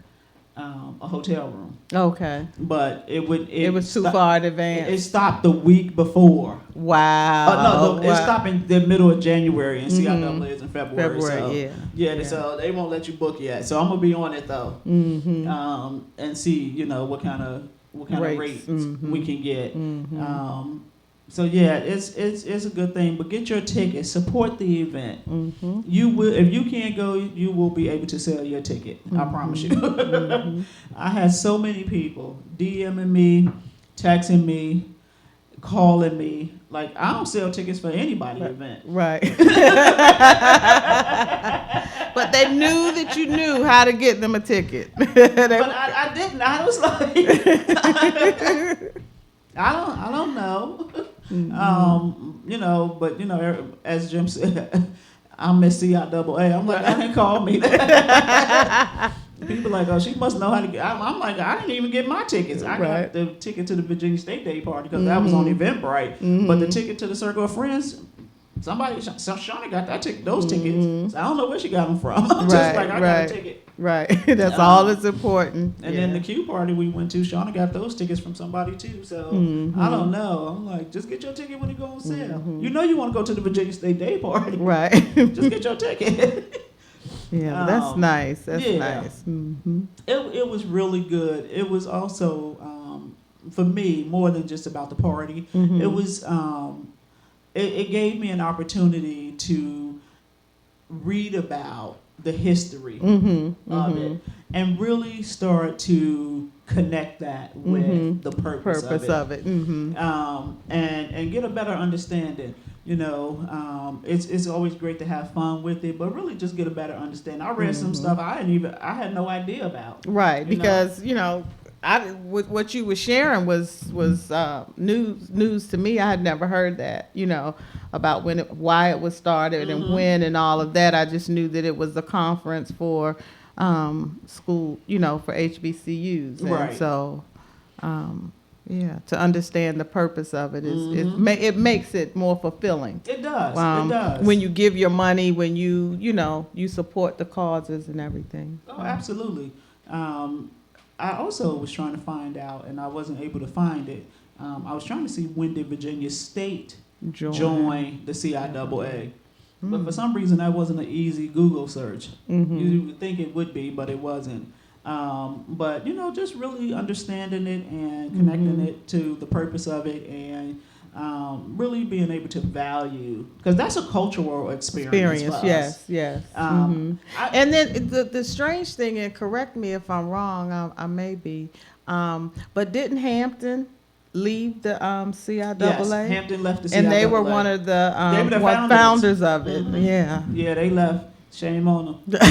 S3: a hotel room.
S4: Okay.
S3: But it
S4: was too far in advance.
S3: It stopped the week before.
S4: Wow.
S3: It stopped in the middle of January, and CIAA is in February.
S4: February,
S3: so, so they won't let you book yet. So I'm gonna be on it though, and see what kind of rates we can get. So yeah, it's a good thing. But get your ticket, support the event. You will, if you can't go, you will be able to sell your ticket. I promise you. I had so many people DMing me, texting me, calling me. Like, I don't sell tickets for anybody's event.
S4: Right. But they knew that you knew how to get them a ticket.
S3: But I didn't. I was like, I don't know. But as Jim said, I miss CIAA. I'm like, I didn't call me. People like, oh, she must know how to get. I'm like, I didn't even get my tickets. I got the ticket to the Virginia State Day party because that was on Eventbrite. But the ticket to the Circle of Friends, Shawnee got those tickets. So I don't know where she got them from. Just like, I got a ticket.
S4: Right. That's all that's important.
S3: And then the Q party we went to, Shawnee got those tickets from somebody too. So I don't know. I'm like, just get your ticket when it goes on sale. You know you want to go to the Virginia State Day party.
S4: Right.
S3: Just get your ticket.
S4: Yeah, that's nice. That's nice.
S3: It was really good. It was also, for me, more than just about the party. It was, it gave me an opportunity to read about the history of it and really start to connect that with the purpose of it.
S4: Mm-hmm.
S3: And get a better understanding. It's always great to have fun with it, but really just get a better understanding. I read some stuff I had no idea about.
S4: Right, because what you were sharing was news to me. I had never heard that, about why it was started and when and all of that. I just knew that it was a conference for school, for HBCUs, and
S3: right.
S4: so. To understand the purpose of it it makes it more fulfilling.
S3: It does. It does.
S4: When you give your money, when you support the causes and everything.
S3: Oh, absolutely. I also was trying to find out, and I wasn't able to find it. I was trying to see when did Virginia State join the CIAA. But for some reason, that wasn't an easy Google search. You would think it would be, but it wasn't. But just really understanding it and connecting it to the purpose of it, and really being able to value, because that's a cultural experience for us.
S4: Yes. And then the strange thing, and correct me if I'm wrong, I may be, but didn't Hampton leave the CIAA?
S3: Yes, Hampton left the CIAA.
S4: And they were one of the founders of it. Yeah,
S3: they left. Shame on them.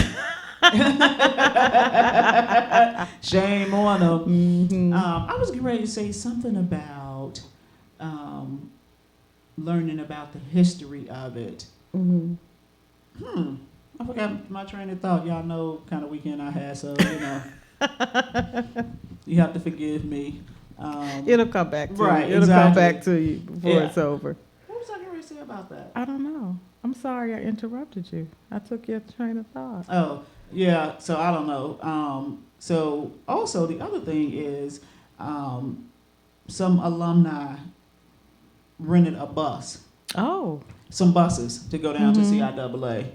S3: Shame on them. I was getting ready to say something about learning about the history of it. I forgot my train of thought. Y'all know kind of weekend I had, so you have to forgive me.
S4: It'll come back to you. It'll
S3: Exactly.
S4: come back to you before it's over.
S3: What was I going to say about that?
S4: I don't know. I'm sorry I interrupted you. I took your train of thought.
S3: Oh, yeah. So I don't know. So also the other thing is some alumni rented a bus.
S4: Oh.
S3: Some buses to go down to CIAA.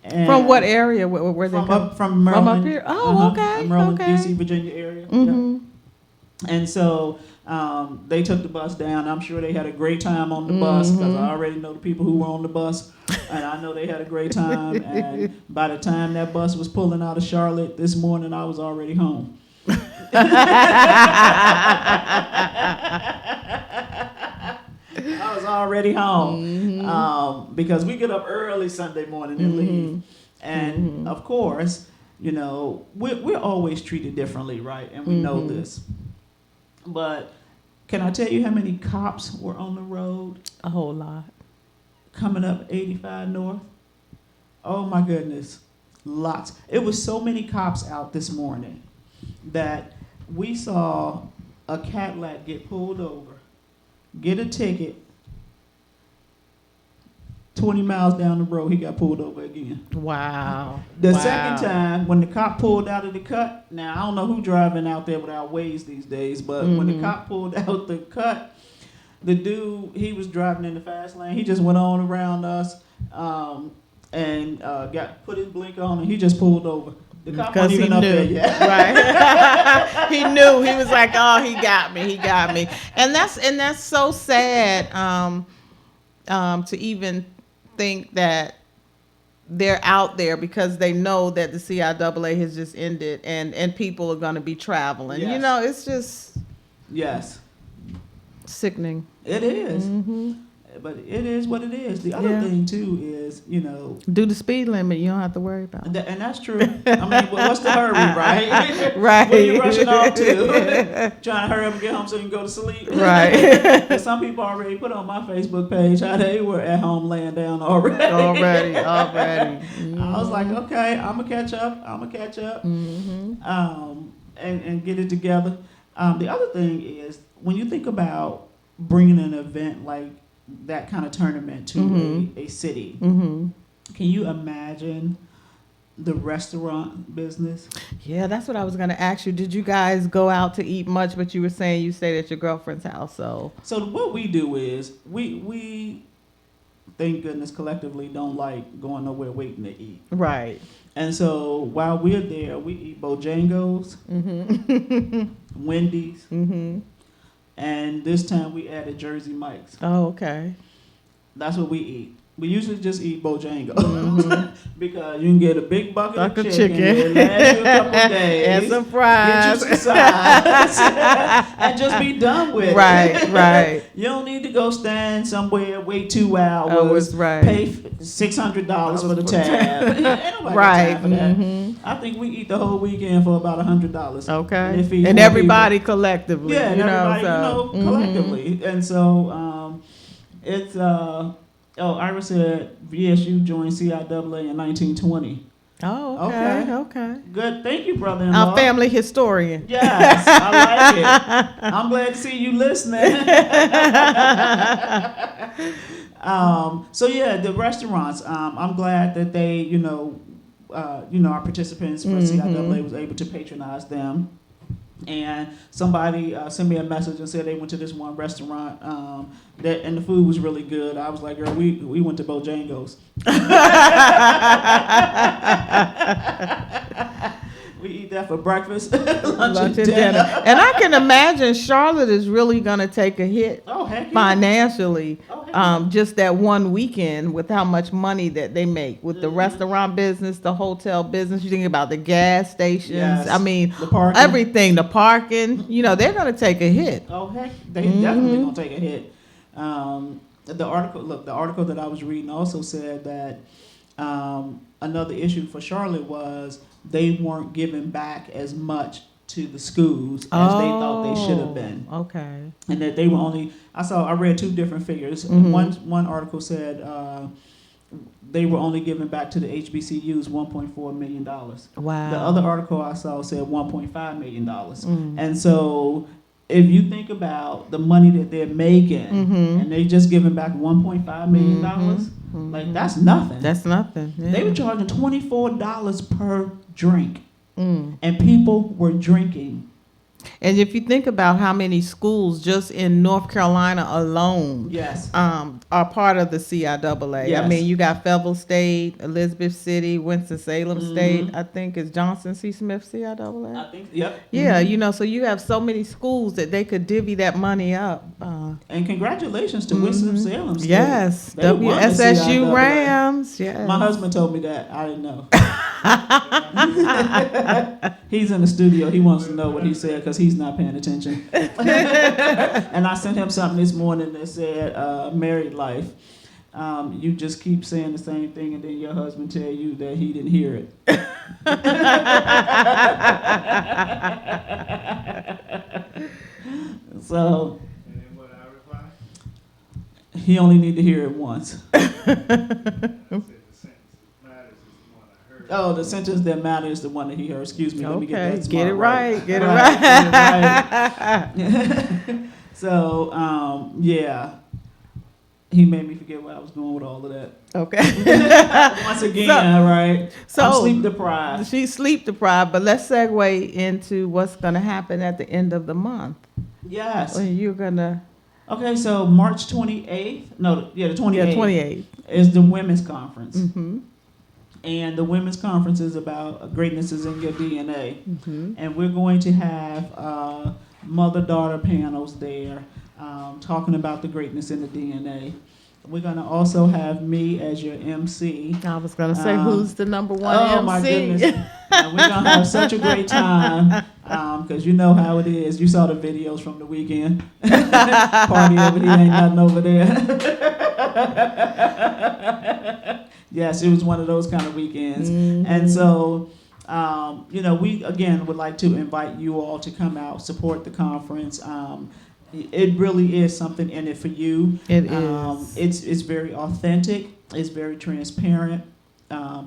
S3: And
S4: from what area were they coming?
S3: From Maryland.
S4: From up here? Oh, okay.
S3: Maryland,
S4: okay.
S3: D.C., Virginia area. Yep. And so they took the bus down. I'm sure they had a great time on the bus, because I already know the people who were on the bus, and I know they had a great time. And by the time that bus was pulling out of Charlotte this morning, I was already home. I was already home because we get up early Sunday morning and leave. And of course, we're always treated differently, right? And we know this. But can I tell you how many cops were on the road?
S4: A whole lot.
S3: Coming up 85 North? Oh my goodness. Lots. It was so many cops out this morning that we saw a Cadillac get pulled over, get a ticket. 20 miles down the road, he got pulled over again.
S4: Wow.
S3: The second time, when the cop pulled out of the cut, now I don't know who driving out there without Waze these days, but when the cop pulled out the cut, the dude, he was driving in the fast lane. He just went on around us and put his blinker on, and he just pulled over. The cop wasn't even up there yet.
S4: Right. He knew. He was like, "Oh, he got me. And that's so sad to even think that they're out there, because they know that the CIAA has just ended and people are going to be traveling.
S3: Yes.
S4: It's just sickening.
S3: It is. But it is what it is. The other thing too is,
S4: do the speed limit. You don't have to worry about it.
S3: And that's true. I mean, what's the hurry, right?
S4: Right.
S3: Where you rushing off to? Trying to hurry up and get home so you can go to sleep.
S4: Right.
S3: But some people already put on my Facebook page how they were at home laying down already.
S4: Already.
S3: I was like, okay, I'm gonna catch up. And get it together. The other thing is, when you think about bringing an event like that kind of tournament to a city, can you imagine the restaurant business?
S4: Yeah, that's what I was going to ask you. Did you guys go out to eat much? But you were saying you stayed at your girlfriend's house. So
S3: what we do is we thank goodness collectively don't like going nowhere waiting to eat.
S4: Right.
S3: And so while we're there, we eat Bojangles, Wendy's, and this time we added Jersey Mike's.
S4: Oh, okay.
S3: That's what we eat. We usually just eat Bojangles because you can get a big bucket
S4: Bucket
S3: of chicken. It
S4: chicken.
S3: lasts you a couple days.
S4: And some
S3: Get
S4: fries.
S3: you some sides and just be done with it.
S4: Right.
S3: You don't need to go stand somewhere, wait 2 hours,
S4: Hours, right.
S3: pay $600 for the tab. Ain't nobody got time for that. I think we eat the whole weekend for about $100.
S4: Okay.
S3: it feeds
S4: And
S3: more
S4: everybody
S3: people.
S4: collectively.
S3: Yeah, and
S4: you know,
S3: everybody,
S4: so.
S3: collectively. And so it's Ira said VSU joined CIAA in 1920.
S4: Oh, okay.
S3: Good. Thank you, brother-in-law.
S4: Our family historian.
S3: Yes, I like it. I'm glad to see you listening. So yeah, the restaurants. I'm glad that they, our participants for CIAA was able to patronize them. And somebody sent me a message and said they went to this one restaurant and the food was really good. I was like, girl, we went to Bojangles. We eat that for breakfast, lunch and dinner.
S4: And I can imagine Charlotte is really going to take a hit financially. Just that one weekend with how much money that they make with the restaurant business, the hotel business. You think about the gas stations.
S3: Yes.
S4: I mean,
S3: The parking.
S4: everything, the parking. They're going to take a hit.
S3: Oh heck, they definitely gonna take a hit. The article that I was reading also said that another issue for Charlotte was they weren't giving back as much to the schools as they thought they should have been.
S4: Okay.
S3: And that they were only. I read two different figures. One article said they were only giving back to the HBCUs $1.4 million.
S4: Wow.
S3: The other article I saw said $1.5 million. And so if you think about the money that they're making and they just giving back $1.5 million, like that's nothing.
S4: That's nothing. Yeah.
S3: They were charging $24 per drink. And people were drinking.
S4: And if you think about how many schools just in North Carolina alone are part of the CIAA.
S3: Yes.
S4: I mean, you got Fayetteville State, Elizabeth City, Winston-Salem State. I think it's Johnson C. Smith CIAA.
S3: I think, yep.
S4: Yeah, so you have so many schools that they could divvy that money up.
S3: And congratulations to Winston-Salem State.
S4: Yes,
S3: They won the
S4: WSSU
S3: CIAA.
S4: Rams. Yes.
S3: My husband told me that. I didn't know. He's in the studio. He wants to know what he said because he's not paying attention. And I sent him something this morning that said, married life. You just keep saying the same thing and then your husband tell you that he didn't hear it. So he only need to hear it once. Oh, the sentence that matters is the one that he heard. Excuse me. Let me get that
S4: Get it right.
S3: Get it right. So, he made me forget where I was going with all of that.
S4: Okay.
S3: Once again, right?
S4: So
S3: I'm sleep deprived.
S4: She's sleep deprived, but let's segue into what's going to happen at the end of the month.
S3: Yes.
S4: When you're going to...
S3: Okay, so March 28th. No, the 28th.
S4: Yeah, 28th.
S3: Is the women's conference. And the women's conference is about greatness is in your DNA. And we're going to have mother-daughter panels there talking about the greatness in the DNA. We're going to also have me as your MC.
S4: I was going to say, who's the number one MC?
S3: Oh, my goodness. And we're going to have such a great time because you know how it is. You saw the videos from the weekend. Party over here, ain't nothing over there. Yes, it was one of those kind of weekends. And so, we, again, would like to invite you all to come out, support the conference. It really is something in it for you.
S4: It is.
S3: It's very authentic. It's very transparent.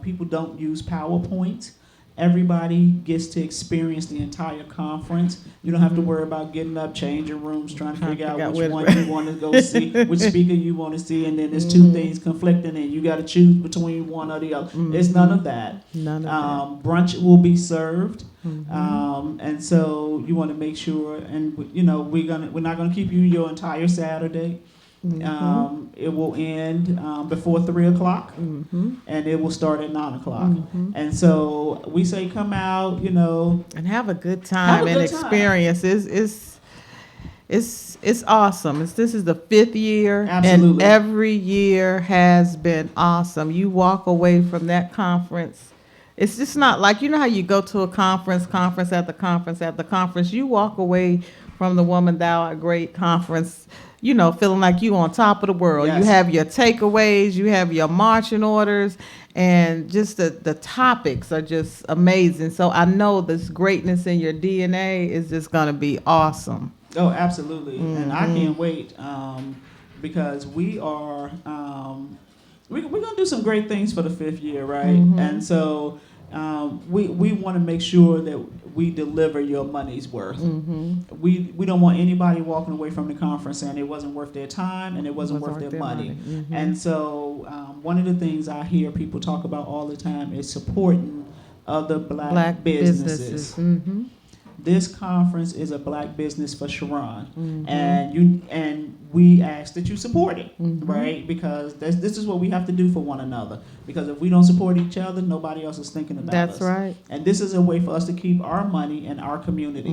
S3: People don't use PowerPoint. Everybody gets to experience the entire conference. You don't have to worry about getting up, changing rooms, trying to figure out which one you want to go see, which speaker you want to see, and then there's two things conflicting, and you got to choose between one or the other. It's none of that.
S4: None of that.
S3: Brunch will be served, and so you want to make sure. And we're not gonna keep you your entire Saturday. It will end before 3:00, and it will start at 9:00. And so we say, come out,
S4: and have a good time and experience. it's awesome. This is the 5th year,
S3: Absolutely.
S4: and every year has been awesome. You walk away from that conference. It's just not like, you know how you go to a conference after conference after conference. You walk away from the Woman Thou Art Great conference, feeling like you on top of the world.
S3: Yes.
S4: You have your takeaways, you have your marching orders, and just the topics are just amazing. So I know this greatness in your DNA is just going to be awesome.
S3: Oh, absolutely. And I can't wait because we are, we're going to do some great things for the 5th year, right? And so we want to make sure that we deliver your money's worth. We don't want anybody walking away from the conference saying it wasn't worth their time and it wasn't worth their money. And so one of the things I hear people talk about all the time is supporting other black businesses. This conference is a black business for Sharon, and we ask that you support it, right? Because this is what we have to do for one another. Because if we don't support each other, nobody else is thinking about us.
S4: That's right.
S3: And this is a way for us to keep our money in our community.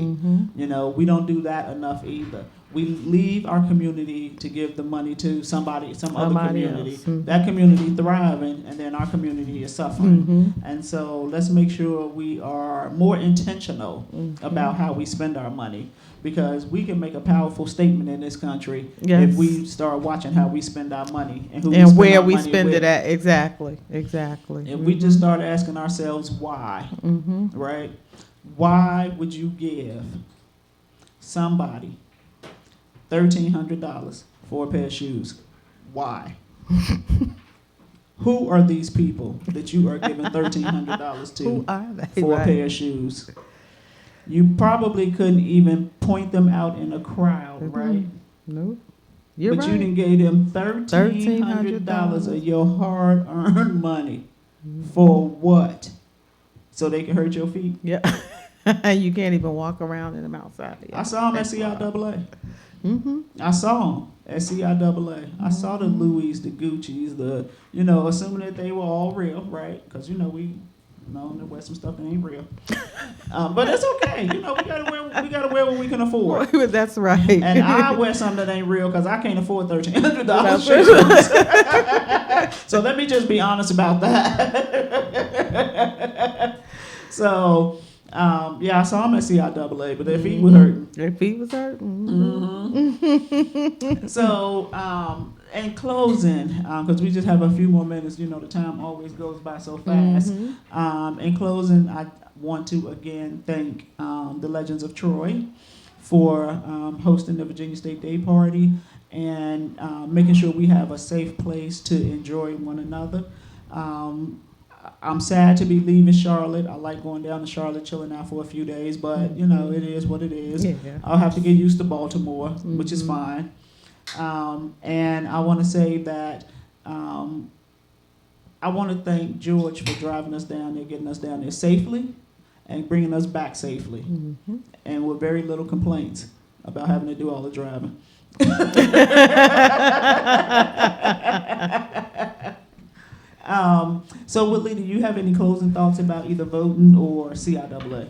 S3: We don't do that enough either. We leave our community to give the money to some other community.
S4: Else.
S3: That community thriving, and then our community is suffering. And so let's make sure we are more intentional about how we spend our money, because we can make a powerful statement in this country if we start watching how we spend our money and
S4: where we spend it at. Exactly.
S3: If we just start asking ourselves why, right? Why would you give somebody $1,300 for a pair of shoes? Why? Who are these people that you are giving $1,300 to
S4: Who are they?
S3: for a pair of shoes? You probably couldn't even point them out in a crowd, right?
S4: Nope. You're
S3: but
S4: right.
S3: you didn't gave them $1,300 of your hard-earned money for what? So they can hurt your feet?
S4: Yeah. You can't even walk around in them outside.
S3: I saw them at CIAA. I saw them at CIAA. I saw the Louis, the Gucci's, assuming that they were all real, right? Because, we know they wear some stuff that ain't real. But it's okay. We gotta wear what we can afford.
S4: That's right.
S3: And I wear something that ain't real because I can't afford $1,300 shoes. So let me just be honest about that. So, I saw him at CIAA, but their feet were hurting.
S4: Their feet was hurting.
S3: So, in closing, because we just have a few more minutes, the time always goes by so fast. In closing, I want to again thank the Legends of Troy for hosting the Virginia State Day Party and making sure we have a safe place to enjoy one another. I'm sad to be leaving Charlotte. I like going down to Charlotte, chilling out for a few days, but it is what it is.
S4: Yeah.
S3: I'll have to get used to Baltimore, which is fine. And I want to say that I want to thank George for driving us down there, getting us down there safely, and bringing us back safely, and with very little complaints about having to do all the driving. So, Whitley, do you have any closing thoughts about either voting or CIAA?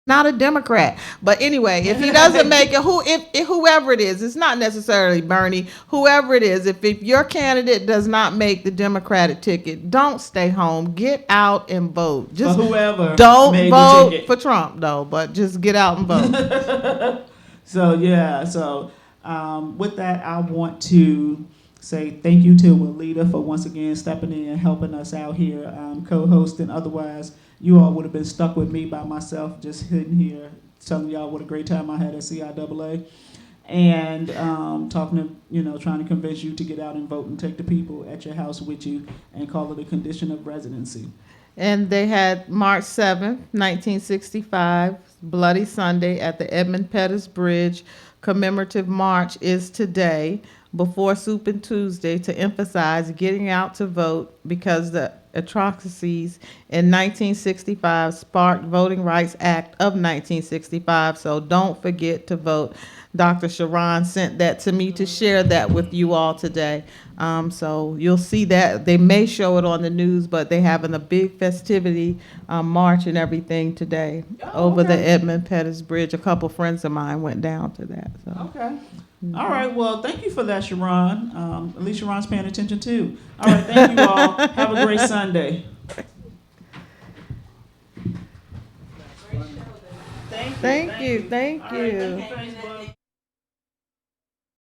S4: not a Democrat. But anyway, if he doesn't make it, if whoever it is, it's not necessarily Bernie, whoever it is, if your candidate does not make the Democratic ticket, don't stay home. Get out and vote. Just
S3: for whoever
S4: don't
S3: made the
S4: vote
S3: ticket.
S4: for Trump though, but just get out and vote.
S3: So with that, I want to say thank you to Walida for once again stepping in and helping us out here, co-hosting. Otherwise, you all would have been stuck with me by myself, just sitting here telling y'all what a great time I had at CIAA, and talking to, trying to convince you to get out and vote and take the people at your house with you and call it a condition of residency.
S4: And they had March 7th, 1965, Bloody Sunday at the Edmund Pettus Bridge. Commemorative march is today before Super Tuesday to emphasize getting out to vote because the atrocities in 1965 sparked Voting Rights Act of 1965. So don't forget to vote. Dr. Sharon sent that to me to share that with you all today. So you'll see that. They may show it on the news, but they're having a big festivity march and everything today over the Edmund Pettus Bridge. A couple friends of mine went down to that. So.
S3: Okay. All right. Well, thank you for that, Sharon. At least Sharon's paying attention too. All right. Thank you all. Have a great Sunday.
S4: Thank you.